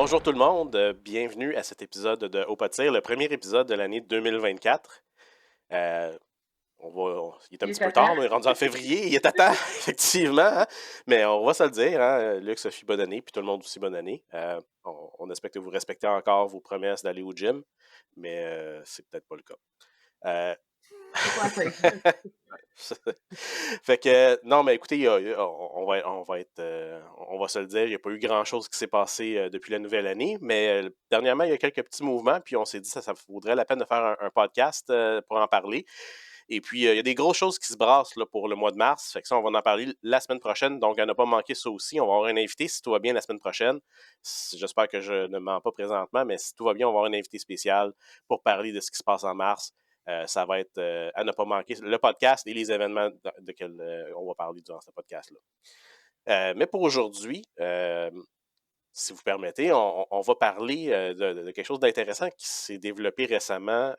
Bonjour tout le monde, bienvenue à cet épisode de Au pas de tir, le premier épisode de l'année 2024. Euh, il est un Il petit est peu à tard, temps? on est rendu en février, il est à temps, effectivement, hein. Mais on va se le dire, hein, Luc, Sophie, bonne année, puis tout le monde aussi bonne année. On espère que vous respectez encore vos promesses d'aller au gym, mais c'est peut-être pas le cas. Euh, C'est pas assez. Fait que, non, mais écoutez, on va se le dire, il n'y a pas eu grand-chose qui s'est passé depuis la nouvelle année, mais dernièrement, il y a quelques petits mouvements, puis on s'est dit que ça vaudrait la peine de faire un podcast pour en parler. Et puis, il y a des grosses choses qui se brassent là, pour le mois de mars. Fait que ça, on va en parler la semaine prochaine. Donc, à ne pas manquer ça aussi. On va avoir un invité si tout va bien la semaine prochaine. J'espère que je ne mens pas présentement, mais si tout va bien, on va avoir un invité spécial pour parler de ce qui se passe en mars. Ça va être à ne pas manquer le podcast et les événements de quels on va parler durant ce podcast-là. Mais pour aujourd'hui, si vous permettez, on va parler de quelque chose d'intéressant qui s'est développé récemment,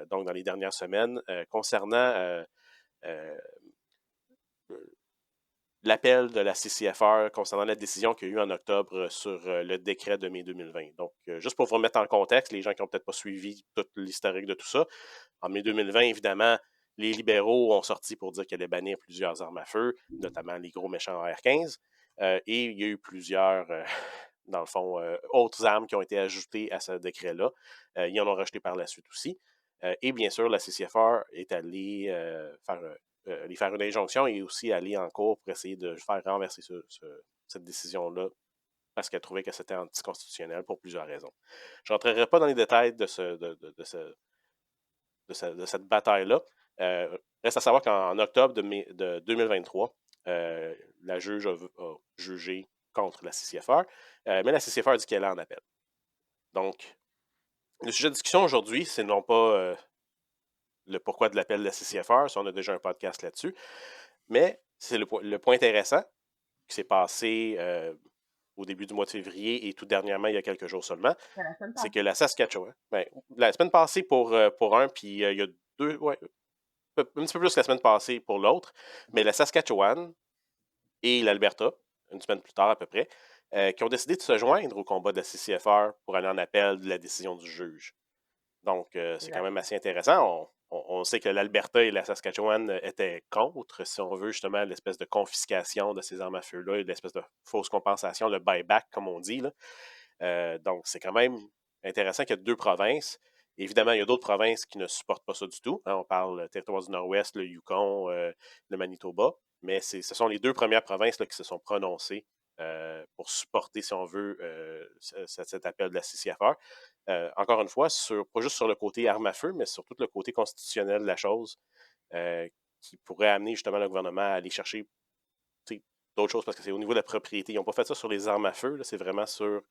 donc dans les dernières semaines, concernant euh, l'appel de la CCFR concernant la décision qu'il y a eu en octobre sur le décret de mai 2020. Donc, juste pour vous remettre en contexte, les gens qui n'ont peut-être pas suivi tout l'historique de tout ça, en mai 2020, évidemment, les libéraux ont sorti pour dire qu'ils allaient bannir plusieurs armes à feu, notamment les gros méchants R-15, et il y a eu plusieurs, dans le fond, autres armes qui ont été ajoutées à ce décret-là. Ils en ont rajouté par la suite aussi. Et bien sûr, la CCFR est allée aller faire une injonction et aussi aller en cours pour essayer de faire renverser cette décision-là parce qu'elle trouvait que c'était anticonstitutionnel pour plusieurs raisons. Je n'entrerai pas dans les détails de cette bataille-là. Reste à savoir qu'en octobre de 2023, la juge a jugé contre la CCFR, mais la CCFR dit qu'elle est en appel. Donc, le sujet de discussion aujourd'hui, c'est non pas le pourquoi de l'appel de la CCFR, ça on a déjà un podcast là-dessus, mais c'est le point intéressant qui s'est passé au début du mois de février et tout dernièrement, il y a quelques jours seulement, C'est la semaine c'est que passée. la Saskatchewan, ben, la semaine passée pour un, puis il y a deux, ouais, un petit peu plus la semaine passée pour l'autre, mais la Saskatchewan et l'Alberta, une semaine plus tard à peu près, qui ont décidé de se joindre au combat de la CCFR pour aller en appel de la décision du juge. Donc, c'est quand Exact. même assez intéressant. On sait que l'Alberta et la Saskatchewan étaient contre, si on veut, justement, l'espèce de confiscation de ces armes à feu-là et l'espèce de fausse compensation, le buyback, comme on dit, là. Donc, c'est quand même intéressant qu'il y ait deux provinces. Évidemment, il y a d'autres provinces qui ne supportent pas ça du tout, hein. On parle territoire du Nord-Ouest, le Yukon, le Manitoba. Mais ce sont les deux premières provinces là, qui se sont prononcées pour supporter, si on veut, cet appel de la CCFR. Encore une fois, pas juste sur le côté arme à feu, mais sur tout le côté constitutionnel de la chose, euh, qui pourrait amener justement le gouvernement à aller chercher d'autres choses, parce que c'est au niveau de la propriété. Ils n'ont pas fait ça sur les armes à feu, c'est vraiment sur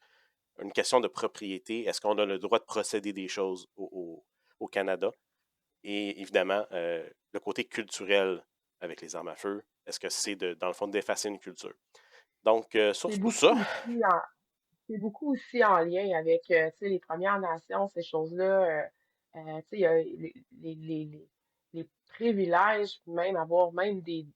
une question de propriété. Est-ce qu'on a le droit de procéder des choses au Canada? Et évidemment, le côté culturel avec les armes à feu. Est-ce que c'est, dans le fond, d'effacer une culture? Donc, sur C'est tout ça, beaucoup aussi en, c'est beaucoup aussi en lien avec, tu sais, les Premières Nations, ces choses-là. Tu sais, il y a les privilèges, même avoir même des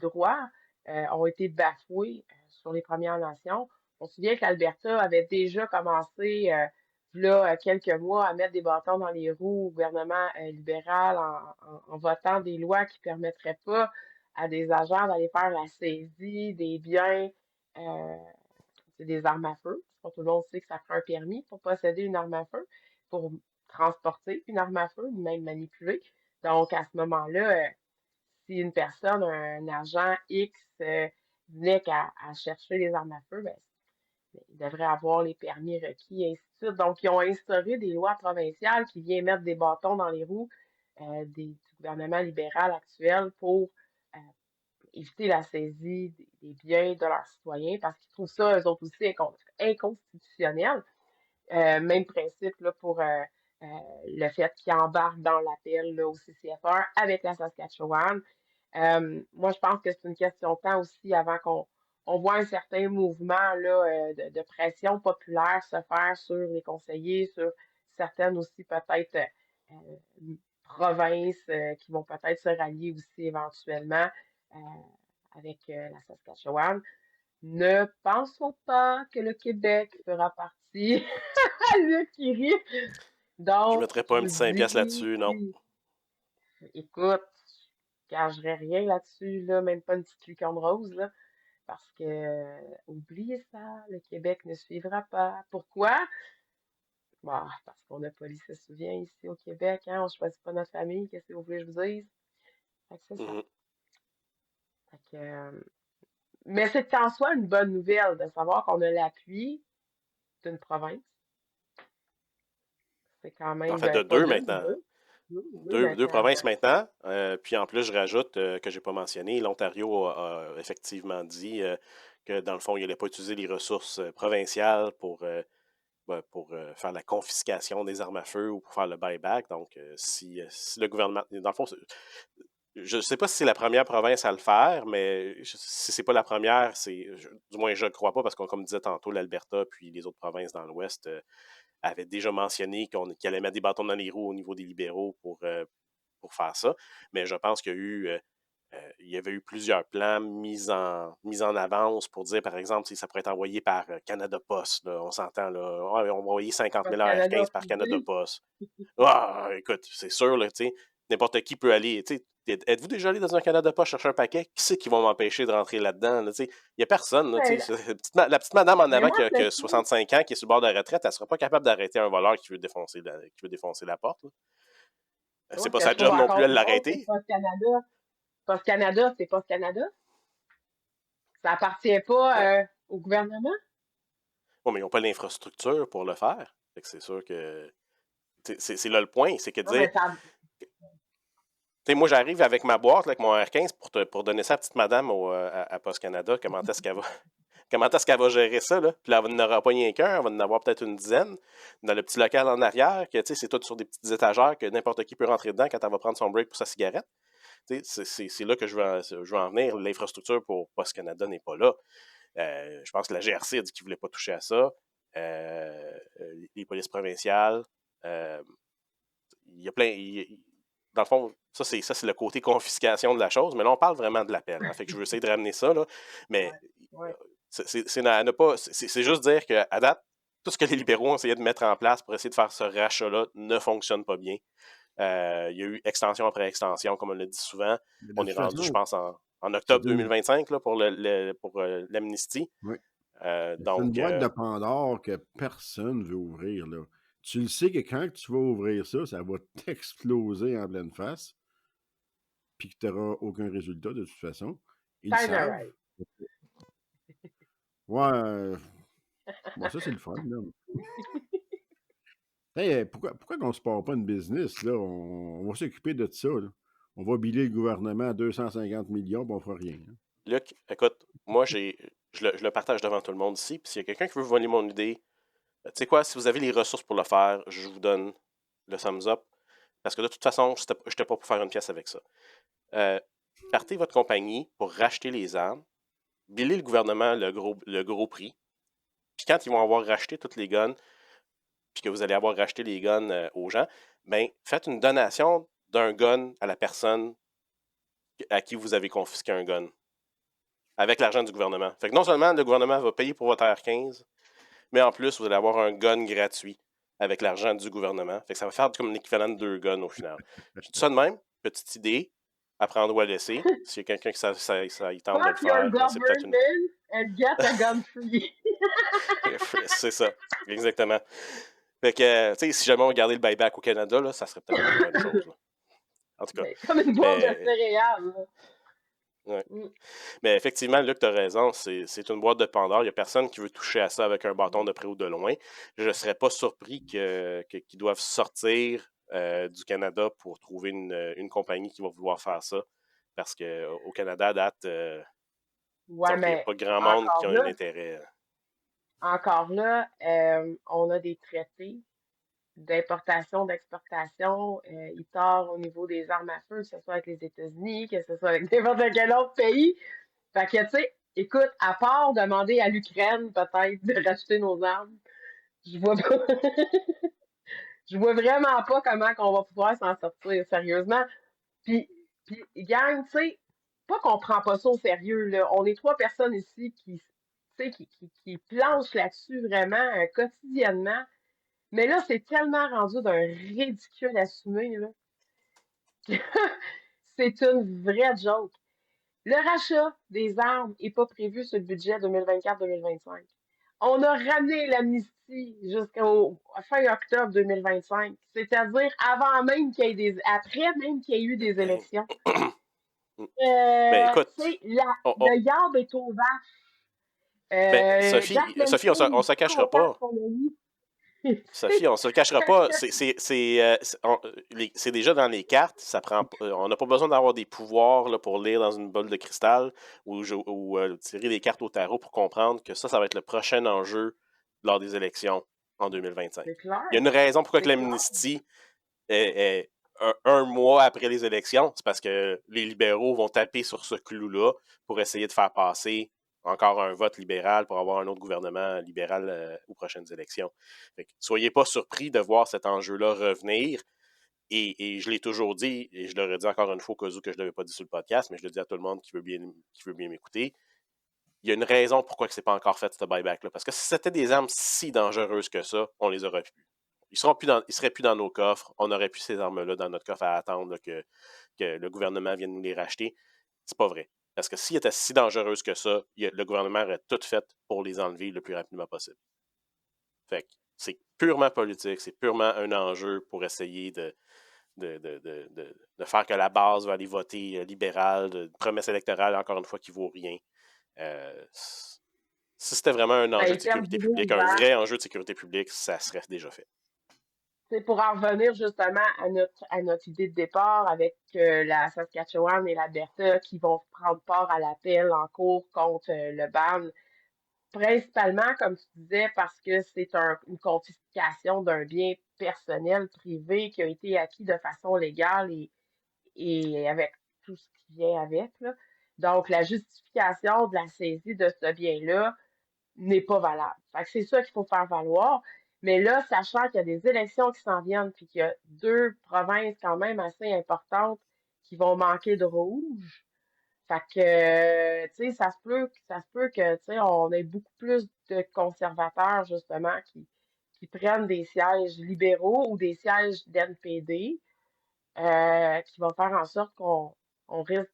droits, ont été bafoués sur les Premières Nations. On se souvient que l'Alberta avait déjà commencé, là, quelques mois, à mettre des bâtons dans les roues au gouvernement libéral en votant des lois qui permettraient pas à des agents d'aller faire la saisie des biens. euh, c'est des armes à feu. Pas tout le monde sait que ça prend un permis pour posséder une arme à feu, pour transporter une arme à feu, même manipuler. Donc, à ce moment-là, si une personne, un agent X, venait à chercher les armes à feu, ben, il devrait avoir les permis requis, et ainsi de suite. Donc, ils ont instauré des lois provinciales qui viennent mettre des bâtons dans les roues du gouvernement libéral actuel pour euh, éviter la saisie des biens de leurs citoyens parce qu'ils trouvent ça, eux autres aussi, inconstitutionnel. Même principe là, pour euh, le fait qu'ils embarquent dans l'appel là, au CCFR avec la Saskatchewan. Moi, je pense que c'est une question de temps aussi avant qu'on voit un certain mouvement là, de pression populaire se faire sur les conseillers, sur certaines aussi peut-être provinces qui vont peut-être se rallier aussi éventuellement euh, avec la Saskatchewan. Ne pensons pas que le Québec fera partie merci. Luc qui rit. Je Donc, mettrais je pas un vous petit 5 piastres dis, là-dessus, non. écoute, je gagerais rien là-dessus, là, même pas une petite licorne rose, là, parce que, oubliez ça, le Québec ne suivra pas. Pourquoi? Bah, parce qu'on a police se souvient ici au Québec, hein, on choisit pas notre famille, qu'est-ce que vous voulez que je vous dise? Fait que c'est ça. Mhm. Fait que, mais c'est en soi une bonne nouvelle de savoir qu'on a l'appui d'une province. C'est quand En même, fait, ben, de pas deux d'une, maintenant. deux Deux maintenant. provinces maintenant. Puis en plus, je rajoute que j'ai pas mentionné, l'Ontario a effectivement dit que dans le fond, il n'allait pas utiliser les ressources provinciales pour faire la confiscation des armes à feu ou pour faire le buyback. Donc, si le gouvernement. Dans le fond, je ne sais pas si c'est la première province à le faire, mais si c'est pas la première, du moins je ne crois pas, parce que comme disait tantôt, l'Alberta puis les autres provinces dans l'Ouest avaient déjà mentionné qu'ils allaient mettre des bâtons dans les roues au niveau des libéraux pour faire ça. Mais je pense il y avait eu plusieurs plans mis en avance pour dire, par exemple, si ça pourrait être envoyé par Canada Post. Là, on s'entend, là, ouais, on va envoyer 50 Parce 000 que Canada AR-15 a par Canada refusé. Post. Ah, écoute, c'est sûr, là, n'importe qui peut aller. Êtes-vous déjà allé dans un Canada Post chercher un paquet? Qui c'est qui va m'empêcher de rentrer là-dedans? Là, il n'y a personne. Là, Ben, la petite madame en ben avant moi, qui c'est a 65 ans, qui est sur le bord de la retraite, elle ne sera pas capable d'arrêter un voleur qui veut défoncer la porte. Là. moi, C'est ce pas que je sa trouve job non plus encore à plus drôle, c'est que l'arrêter. Post Canada, Post Canada, c'est Post Canada. Ça appartient Ouais. pas au gouvernement. Ouais, mais ils n'ont pas l'infrastructure pour le faire. Fait que c'est sûr que. C'est là le point. C'est que Non, dire. mais ça. Moi, j'arrive avec ma boîte, là, avec mon R15 pour donner ça à petite madame à Post Canada. Comment est-ce qu'elle va. Comment est-ce qu'elle va gérer ça, là? Puis là, elle n'aura pas rien qu'un, elle va en avoir peut-être une dizaine dans le petit local en arrière, que c'est tout sur des petites étagères, que n'importe qui peut rentrer dedans quand elle va prendre son break pour sa cigarette. C'est là que je veux en venir. L'infrastructure pour Post Canada n'est pas là. Je pense que la GRC a dit qu'ils ne voulaient pas toucher à ça. Les polices provinciales. Euh, il y a plein. Dans le fond, ça, c'est le côté confiscation de la chose, mais là, on parle vraiment de l'appel. Hein, fait que je veux essayer de ramener ça, là, mais Ouais, ouais. c'est juste dire qu'à date, tout ce que les libéraux ont essayé de mettre en place pour essayer de faire ce rachat-là ne fonctionne pas bien. Il y a eu extension après extension, comme on l'a dit souvent. Mais de On est toute rendu, je façon, pense, en c'est octobre une, 2025 là, pour l'amnistie. oui, c'est une Donc, boîte de Pandore que personne veut ouvrir, là. Tu le sais que quand tu vas ouvrir ça, ça va t'exploser en pleine face, puis que tu n'auras aucun résultat de toute façon. Ils le Time savent. arrive. Ouais, bon, ça c'est le fun, là. Hey, pourquoi qu'on se part pas une business, là? On va s'occuper de ça, là. On va biller le gouvernement à 250 millions, puis on fera rien, hein. Luc, écoute, moi, je le partage devant tout le monde ici. Puis s'il y a quelqu'un qui veut voler mon idée, tu sais quoi, si vous avez les ressources pour le faire, je vous donne le thumbs up. Parce que de toute façon, je n'étais pas pour faire une pièce avec ça. Euh, Partez votre compagnie pour racheter les armes, billez le gouvernement le gros prix. Puis quand ils vont avoir racheté toutes les guns, puis que vous allez avoir racheté les guns aux gens, ben faites une donation d'un gun à la personne à qui vous avez confisqué un gun avec l'argent du gouvernement. Fait que non seulement le gouvernement va payer pour votre R15, mais en plus, vous allez avoir un gun gratuit avec l'argent du gouvernement. Fait que ça va faire comme l'équivalent de 2 guns au final. Je dis ça de même, petite idée, à prendre ou à laisser. S'il y a quelqu'un qui ça il tente de le Fuck your faire, c'est peut-être une. government and get a gun free. C'est ça, exactement. Fait que, tu sais, si jamais on regardait le buyback au Canada, là, ça serait peut-être un peu la même chose. Là. En tout cas. Mais comme une boîte de Mais, céréales, là. ouais. Mm. Mais effectivement, Luc, tu as raison, c'est une boîte de Pandore. Il n'y a personne qui veut toucher à ça avec un bâton de près ou de loin. Je ne serais pas surpris qu'ils doivent sortir du Canada pour trouver une compagnie qui va vouloir faire ça. Parce qu'au Canada, à date, Ouais, disons qu'il n'y a mais pas grand monde qui encore a un là, intérêt. on a des traités d'importation, d'exportation, ITAR au niveau des armes à feu, que ce soit avec les États-Unis, que ce soit avec n'importe quel autre pays. Fait que, tu sais, écoute, à part demander à l'Ukraine peut-être de racheter nos armes, je vois pas, je vois vraiment pas comment qu'on va pouvoir s'en sortir sérieusement. Puis, gang, tu sais, pas qu'on prend pas ça au sérieux, là. On est trois personnes ici qui, tu sais, qui planchent là-dessus vraiment quotidiennement. Mais là, c'est tellement rendu d'un ridicule assumé, là. C'est une vraie joke. Le rachat des armes n'est pas prévu sur le budget 2024-2025. On a ramené l'amnistie jusqu'au fin octobre 2025, c'est-à-dire avant même qu'il y ait après même qu'il y ait eu des élections. Ben Tu écoute, sais, on- le yard est au vert. ben, Jack Sophie, on Lemkin ne est se cachera content pas. qu'on a eu. Tu Sophie, on ne se le cachera pas. C'est déjà dans les cartes. On n'a pas besoin d'avoir des pouvoirs là, pour lire dans une bolle de cristal ou tirer des cartes au tarot pour comprendre que ça va être le prochain enjeu lors des élections en 2025. C'est clair, Il y a une raison pourquoi c'est que clair. l'amnistie est un mois après les élections. C'est parce que les libéraux vont taper sur ce clou-là pour essayer de faire passer encore un vote libéral pour avoir un autre gouvernement libéral aux prochaines élections. Fait que, soyez pas surpris de voir cet enjeu-là revenir. Et je l'ai toujours dit, et je le redis encore une fois au cas où que je ne l'avais pas dit sur le podcast, mais je le dis à tout le monde qui veut bien m'écouter. Il y a une raison pourquoi ce n'est pas encore fait, ce buyback-là. Parce que si c'était des armes si dangereuses que ça, on les aurait plus. Ils seraient plus dans nos coffres. On aurait plus ces armes-là dans notre coffre à attendre là, que le gouvernement vienne nous les racheter. C'est pas vrai. Parce que s'ils étaient si dangereuses que ça, le gouvernement aurait tout fait pour les enlever le plus rapidement possible. Fait que c'est purement politique, c'est purement un enjeu pour essayer de faire que la base va aller voter libéral, de promesse électorale, encore une fois, qui vaut rien. Si c'était vraiment un enjeu Ben, de ils perdent sécurité gros publique, un hiver. vrai enjeu de sécurité publique, ça serait déjà fait. C'est pour en revenir justement à notre idée de départ avec la Saskatchewan et l'Alberta qui vont prendre part à l'appel en cours contre le ban. Principalement, comme tu disais, parce que c'est une confiscation d'un bien personnel privé qui a été acquis de façon légale et avec tout ce qui vient avec, là. Donc, la justification de la saisie de ce bien-là n'est pas valable. Fait que c'est ça qu'il faut faire valoir. Mais là, sachant qu'il y a des élections qui s'en viennent, puis qu'il y a deux provinces quand même assez importantes qui vont manquer de rouge, fait que, tu sais, ça se peut que, tu sais, on ait beaucoup plus de conservateurs, justement, qui prennent des sièges libéraux ou des sièges d'NPD, qui vont faire en sorte on risque.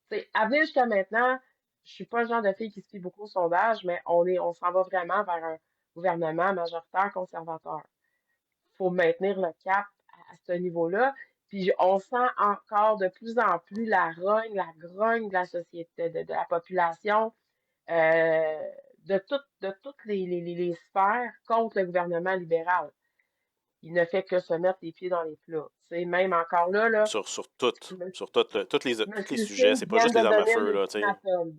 Tu sais, à venir jusqu'à maintenant, je suis pas le genre de fille qui suit beaucoup au sondage, mais on s'en va vraiment vers un gouvernement majoritaire conservateur. Faut maintenir le cap à ce niveau-là. Puis on sent encore de plus en plus la grogne de la société, de la population, euh, de toutes les sphères contre le gouvernement libéral. Il ne fait que se mettre les pieds dans les plats. C'est même encore là, Sur tous M. les sujets, Singh c'est pas vient juste de les armes à donner un feu, là, tu sais. ultimatum.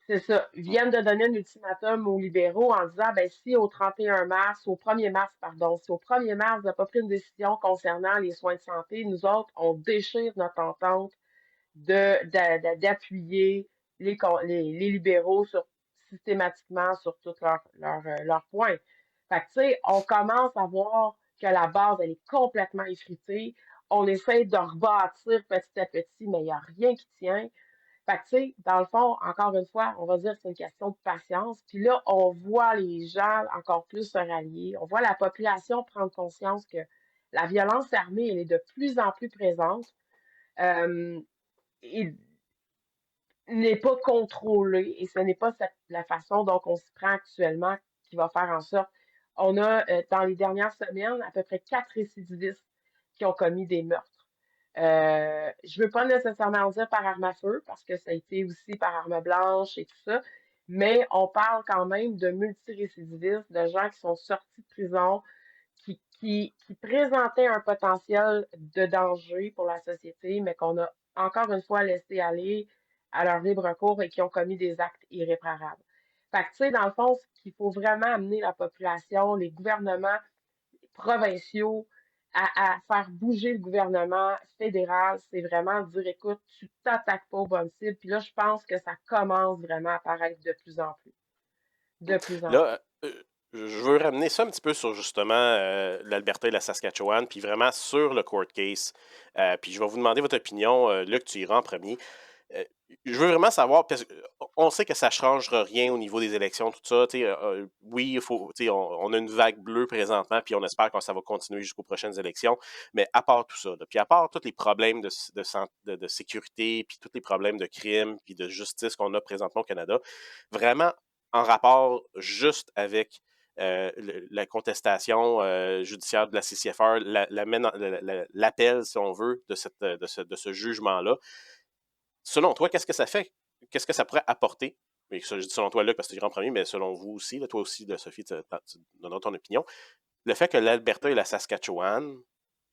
C'est ça. Ils Mm. viennent de donner un ultimatum aux libéraux en disant, ben, si au 31 mars, au 1er mars, pardon, si au 1er mars, vous n'avez pas pris une décision concernant les soins de santé, nous autres, on déchire notre entente d'appuyer les libéraux systématiquement sur tous leurs points. Fait que, tu sais, on commence à voir que la base, elle est complètement effritée. On essaie de rebâtir petit à petit, mais il n'y a rien qui tient. Fait que, tu sais, dans le fond, encore une fois, on va dire que c'est une question de patience. Puis là, on voit les gens encore plus se rallier. On voit la population prendre conscience que la violence armée, elle est de plus en plus présente. Et n'est pas contrôlée et ce n'est pas la façon dont on s'y prend actuellement qui va faire en sorte. On a, dans les dernières semaines, à peu près 4 récidivistes qui ont commis des meurtres. Je veux pas nécessairement dire par arme à feu, parce que ça a été aussi par arme blanche et tout ça, mais on parle quand même de multirécidivistes, de gens qui sont sortis de prison, qui présentaient un potentiel de danger pour la société, mais qu'on a encore une fois laissé aller à leur libre cours et qui ont commis des actes irréparables. Fait que, tu sais, dans le fond, ce qu'il faut vraiment amener la population, les gouvernements provinciaux, à faire bouger le gouvernement fédéral, c'est vraiment de dire, écoute, tu t'attaques pas aux bonnes cibles. Puis là, je pense que ça commence vraiment à apparaître de plus en plus. De plus en plus. Là, je veux ramener ça un petit peu sur justement l'Alberta et la Saskatchewan, puis vraiment sur le court case. Puis je vais vous demander votre opinion. Luc, tu iras en premier. Je veux vraiment savoir, parce que on sait que ça ne changera rien au niveau des élections, tout ça. Oui, il faut, on a une vague bleue présentement, puis on espère que ça va continuer jusqu'aux prochaines élections. Mais à part tout ça, là, puis à part tous les problèmes de sécurité, puis tous les problèmes de crime, puis de justice qu'on a présentement au Canada, vraiment en rapport juste avec la contestation judiciaire de la CCFR, l'appel, si on veut, de ce jugement-là. Selon toi, qu'est-ce que ça fait? Qu'est-ce que ça pourrait apporter? Mais ça, je dis selon toi, Luc, parce que tu es en premier, mais selon vous aussi, là, toi aussi, Sophie, tu donnes ton opinion. Le fait que l'Alberta et la Saskatchewan,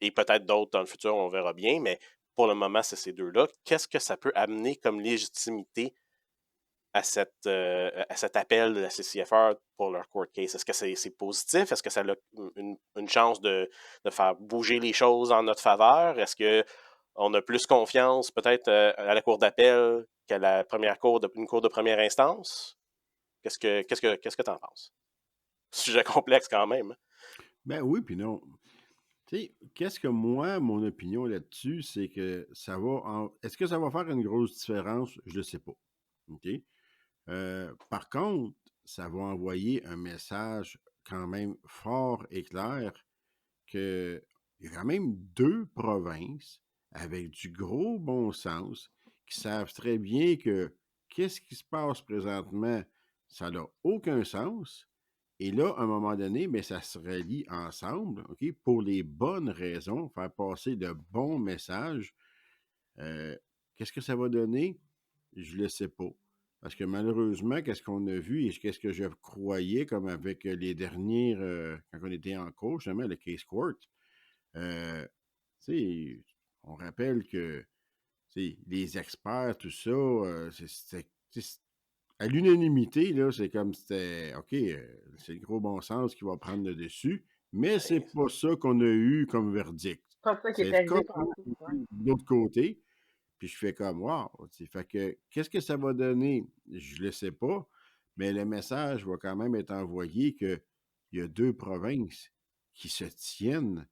et peut-être d'autres dans le futur, on verra bien, mais pour le moment, c'est ces deux-là, qu'est-ce que ça peut amener comme légitimité à cet appel de la CCFR pour leur court case? Est-ce que c'est positif? Est-ce que ça a une chance de faire bouger les choses en notre faveur? Est-ce qu'on a plus confiance peut-être à la cour d'appel qu'à la une cour de première instance? Qu'est-ce que tu en penses? Sujet complexe quand même. Hein? Ben oui, puis non. Tu sais, qu'est-ce que moi, mon opinion là-dessus, c'est que ça va. Est-ce que ça va faire une grosse différence? Je ne sais pas. OK? Par contre, ça va envoyer un message quand même fort et clair qu'il y a quand même deux provinces avec du gros bon sens qui savent très bien que qu'est-ce qui se passe présentement, ça n'a aucun sens. Et là, à un moment donné, mais ça se relie ensemble, OK, pour les bonnes raisons, faire passer de bons messages. Euh, Qu'est-ce que ça va donner? Je ne le sais pas. Parce que malheureusement, qu'est-ce qu'on a vu et qu'est-ce que je croyais, comme avec les dernières, quand on était en cours, justement, le Case Court, euh, tu sais, on rappelle que tu sais, les experts, tout ça, à l'unanimité, là, c'est comme c'était OK, c'est le gros bon sens qui va prendre le dessus, mais c'est Ben, pas ça qu'on a eu comme verdict. Pas ça qui est C'est arrivé complètement tantôt, ouais. de l'autre côté. Puis je fais comme wow. Fait que qu'est-ce que ça va donner? Je le sais pas, mais le message va quand même être envoyé qu'il y a deux provinces qui se tiennent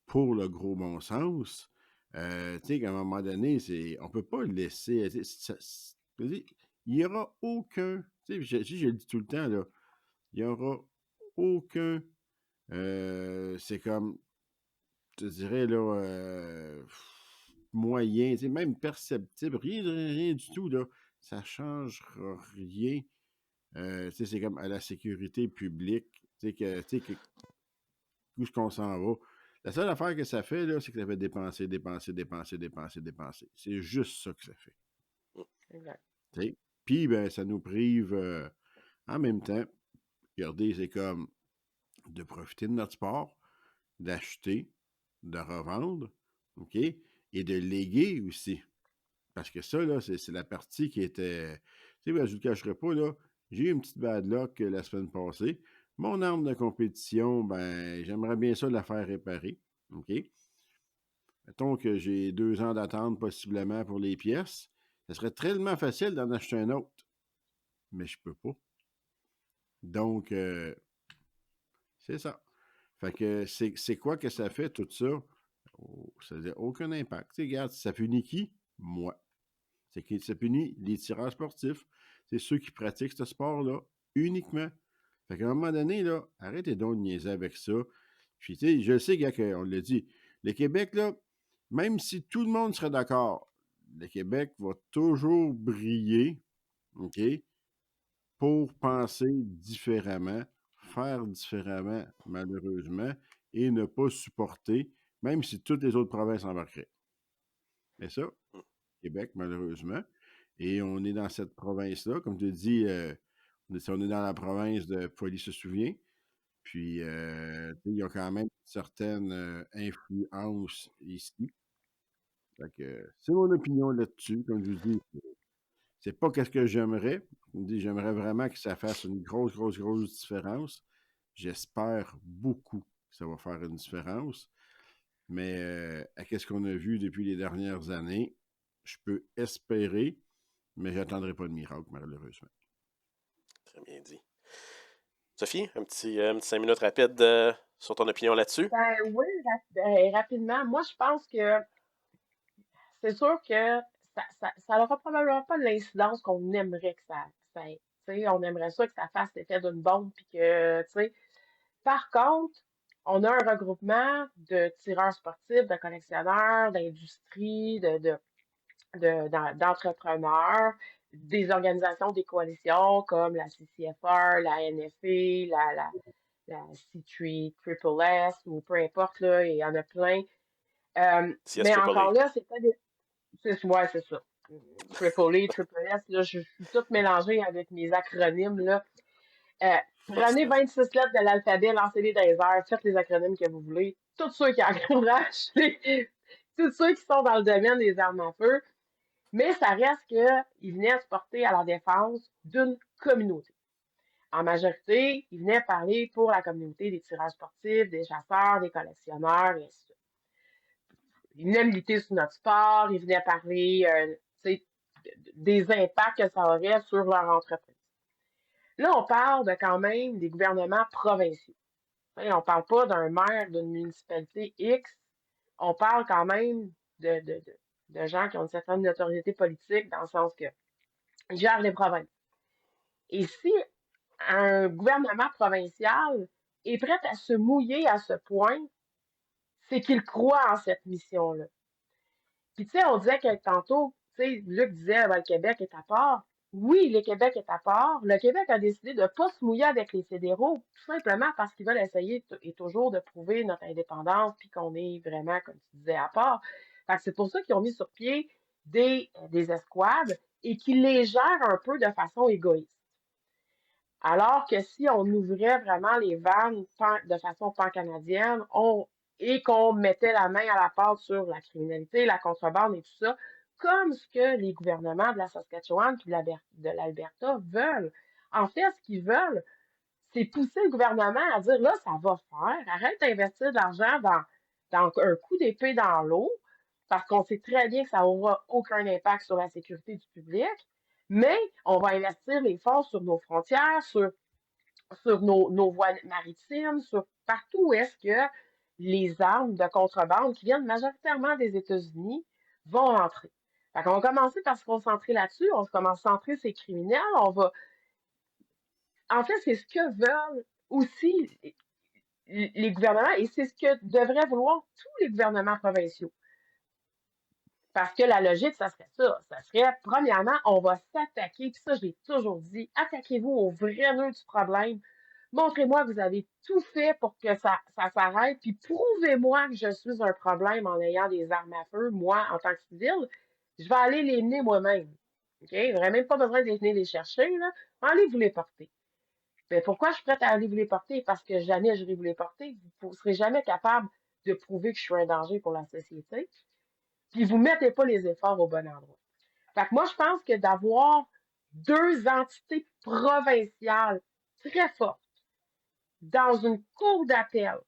pour le gros bon sens. Tu sais, qu'à un moment donné, on peut pas le laisser. Je veux dire, il n'y aura aucun. Tu sais, je le dis tout le temps, là, il n'y aura aucun. C'est comme, je te dirais, là, moyen, tu sais, même perceptible, rien du tout, là. Ça ne changera rien. Tu sais, c'est comme à la sécurité publique. Tu sais, où est-ce qu'on s'en va? La seule affaire que ça fait, là, c'est que ça fait dépenser, dépenser, dépenser, dépenser, dépenser. C'est juste ça que ça fait. Exact. Tu sais. Puis, ben, ça nous prive, en même temps, regardez, c'est comme de profiter de notre sport, d'acheter, de revendre, OK? Et de léguer aussi. Parce que ça, là, c'est la partie qui était. Tu sais, ben, je ne le cacherai pas, là. J'ai eu une petite bad luck la semaine passée. Mon arme de compétition, ben, j'aimerais bien ça la faire réparer. OK? Mettons que j'ai 2 ans d'attente possiblement pour les pièces. Ce serait tellement facile d'en acheter un autre. Mais je peux pas. Donc, c'est ça. Fait que c'est quoi que ça fait tout ça? Oh, ça n'a aucun impact. Tu sais, regarde, ça punit qui? Moi. C'est que ça punit les tireurs sportifs. C'est ceux qui pratiquent ce sport-là uniquement. Fait qu'à un moment donné, là, arrêtez donc de niaiser avec ça. Puis, tu sais, je sais, gars, qu'on l'a dit, le Québec, là, même si tout le monde serait d'accord, le Québec va toujours briller, OK, pour penser différemment, faire différemment, malheureusement, et ne pas supporter, même si toutes les autres provinces embarqueraient. Mais ça, Québec, malheureusement. Et on est dans cette province-là. Comme tu dis, on est dans la province de Folie se souvient. Puis, il y a quand même certaines influences ici. Fait que, c'est mon opinion là-dessus. Comme je vous dis, c'est pas qu'est-ce que j'aimerais. Je me dis, j'aimerais vraiment que ça fasse une grosse, grosse, grosse différence. J'espère beaucoup que ça va faire une différence. Mais à qu'est-ce qu'on a vu depuis les dernières années, je peux espérer, mais j'attendrai pas de miracle, malheureusement. Très bien dit. Sophie, un petit 5 minutes rapide sur ton opinion là-dessus? Ben oui, rapidement. Moi, je pense que c'est sûr que ça n'aura probablement pas l'incidence qu'on aimerait que ça ait. Tu sais, on aimerait ça que ça fasse l'effet d'une bombe, puis que, tu sais. Par contre, on a un regroupement de tireurs sportifs, de collectionneurs, d'industries, d'entrepreneurs, des organisations, des coalitions comme la CCFR, la NFA, la C3, Triple S, ou peu importe, là, il y en a plein. CS Mais Triple encore A. là, c'est pas des. Ouais, c'est ça. Triple A, Triple S, là, je suis toute mélangée avec mes acronymes, là. Euh, Pas de Prenez stress. 26 lettres de l'alphabet, lancez-les dans les airs, faites les acronymes que vous voulez. Tous ceux qui encouragent, tous ceux qui sont dans le domaine des armes à feu, mais ça reste qu'ils venaient se porter à la défense d'une communauté. En majorité, ils venaient parler pour la communauté des tireurs sportifs, des chasseurs, des collectionneurs, et ainsi de suite. Ils venaient militer sur notre sport, ils venaient parler des impacts que ça aurait sur leur entreprise. Là, on parle de quand même des gouvernements provinciaux. On ne parle pas d'un maire d'une municipalité X, on parle quand même de gens qui ont une certaine notoriété politique dans le sens que ils gèrent les provinces. Et si un gouvernement provincial est prêt à se mouiller à ce point, c'est qu'il croit en cette mission-là. Puis, tu sais, on disait que tantôt, tu sais, Luc disait, le Québec est à part. Oui, le Québec est à part. Le Québec a décidé de ne pas se mouiller avec les fédéraux, tout simplement parce qu'ils veulent essayer et toujours de prouver notre indépendance, puis qu'on est vraiment, comme tu disais, à part. Fait que c'est pour ça qu'ils ont mis sur pied des escouades et qu'ils les gèrent un peu de façon égoïste. Alors que si on ouvrait vraiment les vannes de façon pan-canadienne, et qu'on mettait la main à la pâte sur la criminalité, la contrebande et tout ça, comme ce que les gouvernements de la Saskatchewan et de l'Alberta veulent. En fait, ce qu'ils veulent, c'est pousser le gouvernement à dire là, ça va faire, arrête d'investir de l'argent dans un coup d'épée dans l'eau, parce qu'on sait très bien que ça n'aura aucun impact sur la sécurité du public, mais on va investir les fonds sur nos frontières, sur nos voies maritimes, sur partout où est-ce que les armes de contrebande qui viennent majoritairement des États-Unis vont entrer. Fait qu'on va commencer par se concentrer là-dessus, on se commence à centrer ces criminels, En fait, c'est ce que veulent aussi les gouvernements et c'est ce que devraient vouloir tous les gouvernements provinciaux. Parce que la logique, ça serait ça. Ça serait, premièrement, on va s'attaquer, puis ça, je l'ai toujours dit, attaquez-vous au vrai nœud du problème. Montrez-moi que vous avez tout fait pour que ça s'arrête, puis prouvez-moi que je suis un problème en ayant des armes à feu, moi, en tant que civil. Je vais aller les mener moi-même. OK? J'aurais même pas besoin de venir les chercher, là. Allez vous les porter. Mais pourquoi je suis prête à aller vous les porter? Parce que jamais je vais vous les porter. Vous ne serez jamais capable de prouver que je suis un danger pour la société. Puis vous ne mettez pas les efforts au bon endroit. Fait que moi, je pense que d'avoir deux entités provinciales très fortes dans une cour d'appel,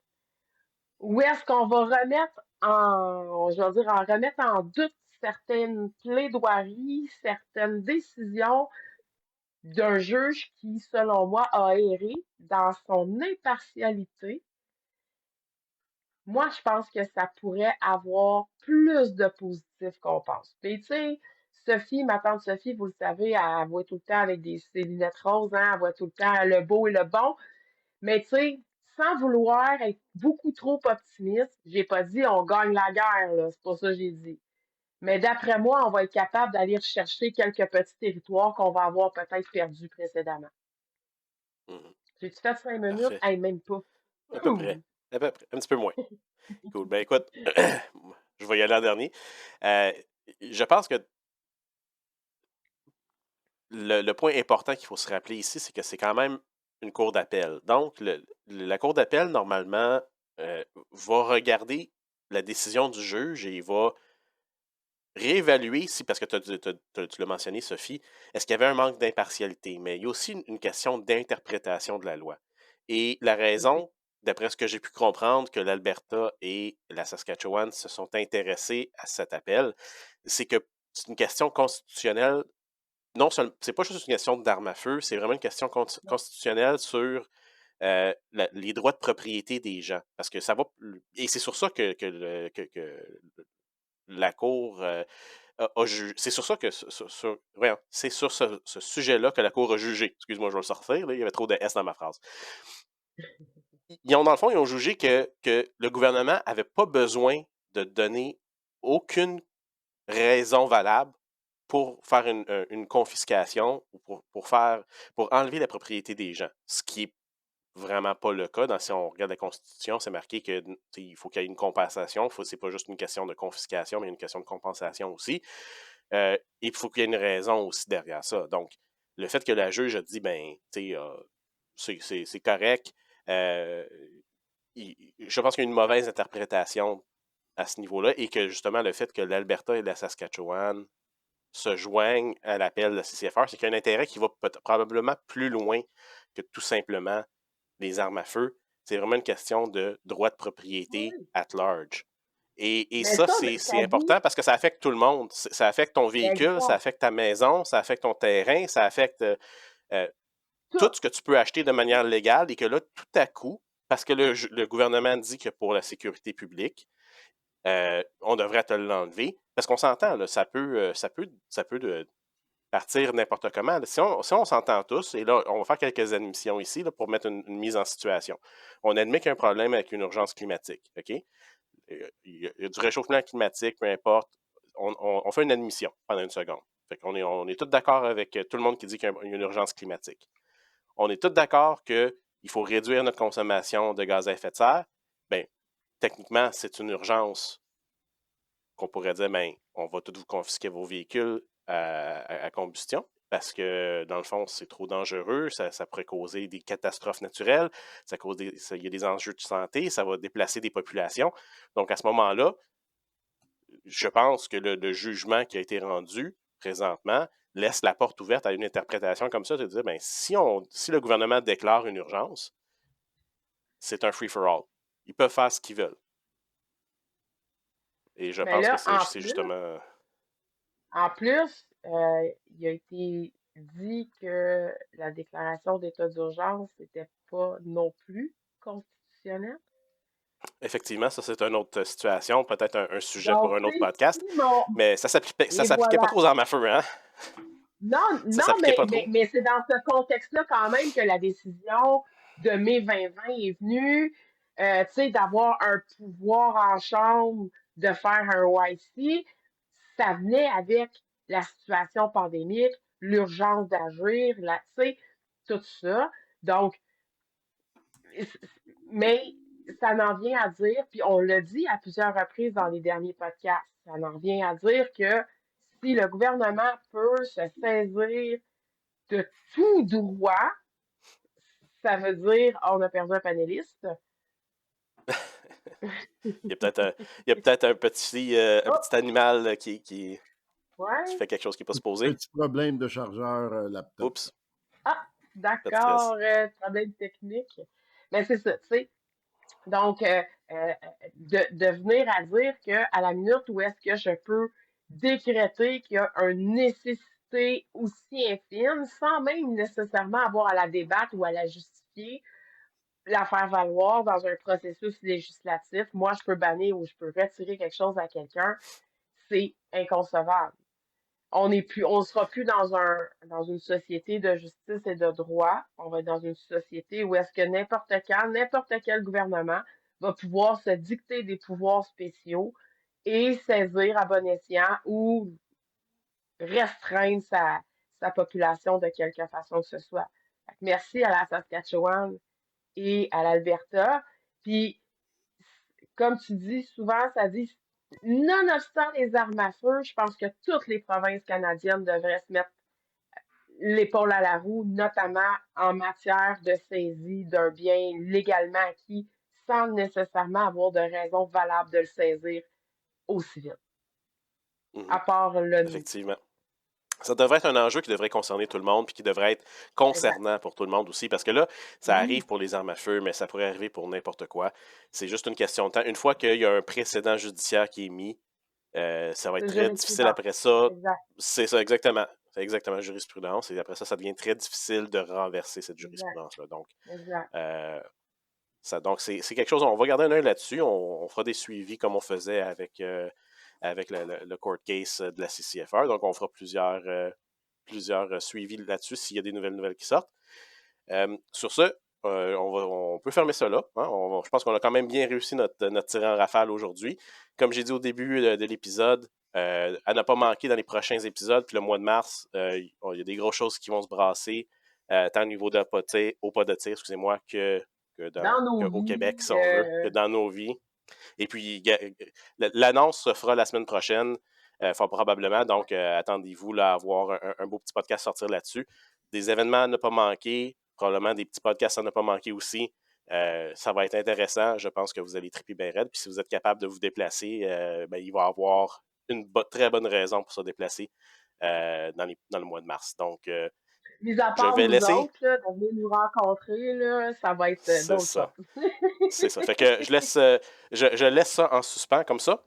où est-ce qu'on va remettre en remettre en doute certaines plaidoiries, certaines décisions d'un juge qui, selon moi, a erré dans son impartialité. Moi, je pense que ça pourrait avoir plus de positifs qu'on pense. Puis, tu sais, Sophie, ma tante Sophie, vous le savez, elle voit tout le temps avec ses lunettes roses, hein, elle voit tout le temps le beau et le bon. Mais, tu sais, sans vouloir être beaucoup trop optimiste, j'ai pas dit on gagne la guerre, là, c'est pas ça que j'ai dit. Mais d'après moi, on va être capable d'aller rechercher quelques petits territoires qu'on va avoir peut-être perdus précédemment. Mhm. J'ai-tu fait 5 minutes? Parfait. Hey, même pas. À peu près. À peu près. Un petit peu moins. Cool. Ben écoute, je vais y aller en dernier. Je pense que le point important qu'il faut se rappeler ici, c'est que c'est quand même une cour d'appel. Donc, la cour d'appel, normalement, va regarder la décision du juge et il va réévaluer, parce que tu l'as mentionné, Sophie, est-ce qu'il y avait un manque d'impartialité? Mais il y a aussi une question d'interprétation de la loi. Et la raison, d'après ce que j'ai pu comprendre, que l'Alberta et la Saskatchewan se sont intéressés à cet appel, c'est que c'est une question constitutionnelle. Non, c'est pas juste une question d'armes à feu, c'est vraiment une question constitutionnelle sur les droits de propriété des gens. Parce que ça va. Et c'est sur ça que la Cour c'est sur ça que c'est sur ce sujet-là que la Cour a jugé. Excuse-moi, je vais le sortir, là, il y avait trop de S dans ma phrase. Dans le fond, ils ont jugé que le gouvernement n'avait pas besoin de donner aucune raison valable pour faire une confiscation ou pour enlever la propriété des gens. Ce qui est vraiment pas le cas. Si on regarde la Constitution, c'est marqué qu'il faut qu'il y ait une compensation. C'est pas juste une question de confiscation, mais une question de compensation aussi. Et il faut qu'il y ait une raison aussi derrière ça. Donc, le fait que la juge a dit, c'est correct, je pense qu'il y a une mauvaise interprétation à ce niveau-là et que justement, le fait que l'Alberta et la Saskatchewan se joignent à l'appel de la CCFR, c'est qu'il y a un intérêt qui va probablement plus loin que tout simplement les armes à feu. C'est vraiment une question de droit de propriété Oui. at large. Et Mais ça, ça, c'est ça dit important parce que ça affecte tout le monde. Ça affecte ton véhicule, ça exact. affecte ta maison, ça affecte ton terrain, ça affecte tout Tout. ce que tu peux acheter de manière légale et que là, tout à coup, parce que le gouvernement dit que pour la sécurité publique, on devrait te l'enlever. Parce qu'on s'entend, là, ça peut partir n'importe comment. Si on s'entend tous, et là, on va faire quelques admissions ici là, pour mettre une mise en situation. On admet qu'il y a un problème avec une urgence climatique. OK? Il y a du réchauffement climatique, peu importe. On fait une admission pendant une seconde. Fait qu'on on est tous d'accord avec tout le monde qui dit qu'il y a une urgence climatique. On est tous d'accord qu'il faut réduire notre consommation de gaz à effet de serre. Bien, techniquement, c'est une urgence qu'on pourrait dire, ben, on va tout vous confisquer vos véhicules à combustion parce que, dans le fond, c'est trop dangereux, ça pourrait causer des catastrophes naturelles, il y a des enjeux de santé, ça va déplacer des populations. Donc, à ce moment-là, je pense que le jugement qui a été rendu présentement laisse la porte ouverte à une interprétation comme ça, de dire, ben, si le gouvernement déclare une urgence, c'est un free-for-all. Ils peuvent faire ce qu'ils veulent. Et je Mais pense que là, c'est justement... en plus, il a été dit que la déclaration d'état d'urgence n'était pas non plus constitutionnelle. Effectivement, ça, c'est une autre situation, peut-être un sujet pour Donc, un tu autre sais, podcast, Simon, mais ça et s'appliquait pas voilà. trop aux armes à feu, hein? Non, Ça non, s'appliquait pas trop. mais c'est dans ce contexte-là quand même que la décision de mai 2020 est venue, tu sais, d'avoir un pouvoir en chambre de faire un YC. Ça venait avec la situation pandémique, l'urgence d'agir, tu sais, tout ça. Donc, mais ça en vient à dire, puis on l'a dit à plusieurs reprises dans les derniers podcasts, ça en vient à dire que si le gouvernement peut se saisir de tout droit, ça veut dire on a perdu un panéliste. Il y a peut-être un Oh, petit animal qui ouais. fait quelque chose qui n'est pas supposé. Petit problème de chargeur laptop. Oups, Ah, pas de stress. d'accord, problème technique. Mais c'est ça, tu sais. Donc, de venir à dire qu'à la minute où est-ce que je peux décréter qu'il y a une nécessité aussi infime, sans même nécessairement avoir à la débattre ou à la justifier, la faire valoir dans un processus législatif, moi, je peux bannir ou je peux retirer quelque chose à quelqu'un, c'est inconcevable. On sera plus dans une société de justice et de droit. On va être dans une société où est-ce que n'importe quel gouvernement va pouvoir se dicter des pouvoirs spéciaux et saisir à bon escient ou restreindre sa population de quelque façon que ce soit. Fait que merci à la Saskatchewan et à l'Alberta. Puis, comme tu dis, souvent, ça dit, nonobstant les armes à feu, je pense que toutes les provinces canadiennes devraient se mettre l'épaule à la roue, notamment en matière de saisie d'un bien légalement acquis, sans nécessairement avoir de raison valable de le saisir aussi vite, Mhm. à part le nous. Effectivement. Ça devrait être un enjeu qui devrait concerner tout le monde puis qui devrait être Exact. concernant pour tout le monde aussi. Parce que là, ça Oui, arrive pour les armes à feu, mais ça pourrait arriver pour n'importe quoi. C'est juste une question de temps. Une fois qu'il y a un précédent judiciaire qui est mis, ça va être c'est très difficile jurisprudence. après ça. Exact, C'est ça, exactement. C'est exactement jurisprudence. Et après ça, ça devient très difficile de renverser cette exact, jurisprudence-là. Donc, exact. euh, c'est quelque chose, on va garder un œil là-dessus. On fera des suivis comme on faisait avec avec le court case de la CCFR. Donc, on fera plusieurs suivis là-dessus s'il y a des nouvelles qui sortent. Sur ce, on peut fermer ça là. Hein? Je pense qu'on a quand même bien réussi notre tirée en rafale aujourd'hui. Comme j'ai dit au début de l'épisode, à ne pas manquer dans les prochains épisodes. Puis le mois de mars, il y a des grosses choses qui vont se brasser, tant au niveau de au pas de tir, excusez-moi, que au Québec, si on veut, que dans nos vies. Et puis, l'annonce se fera la semaine prochaine, fort probablement. Donc, attendez-vous là, à avoir un beau petit podcast sortir là-dessus. Des événements à ne pas manquer, probablement des petits podcasts à ne pas manquer aussi. Ça va être intéressant. Je pense que vous allez triper bien raide. Puis si vous êtes capable de vous déplacer, il va y avoir une très bonne raison pour se déplacer dans le mois de mars. Donc, mis à je part vais nous laisser. autres, là, de venir nous rencontrer, là, ça va être d'autres choses. C'est ça. Fait que je laisse ça en suspens comme ça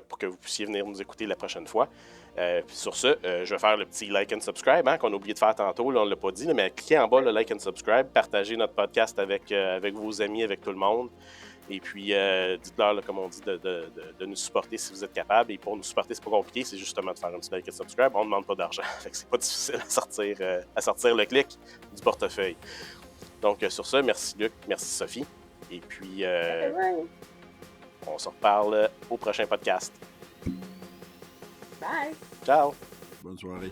pour que vous puissiez venir nous écouter la prochaine fois. Puis sur ce, je vais faire le petit like and subscribe qu'on a oublié de faire tantôt. Là, on ne l'a pas dit, mais cliquez en bas le like and subscribe. Partagez notre podcast avec vos amis, avec tout le monde. Et puis, dites-leur, là, comme on dit, de nous supporter si vous êtes capable. Et pour nous supporter, c'est pas compliqué, c'est justement de faire un petit like and subscribe. On ne demande pas d'argent. Fait que c'est pas difficile à sortir le clic du portefeuille. Donc, sur ce, merci Luc, merci Sophie. Et puis, on se reparle au prochain podcast. Bye! Ciao! Bonne soirée.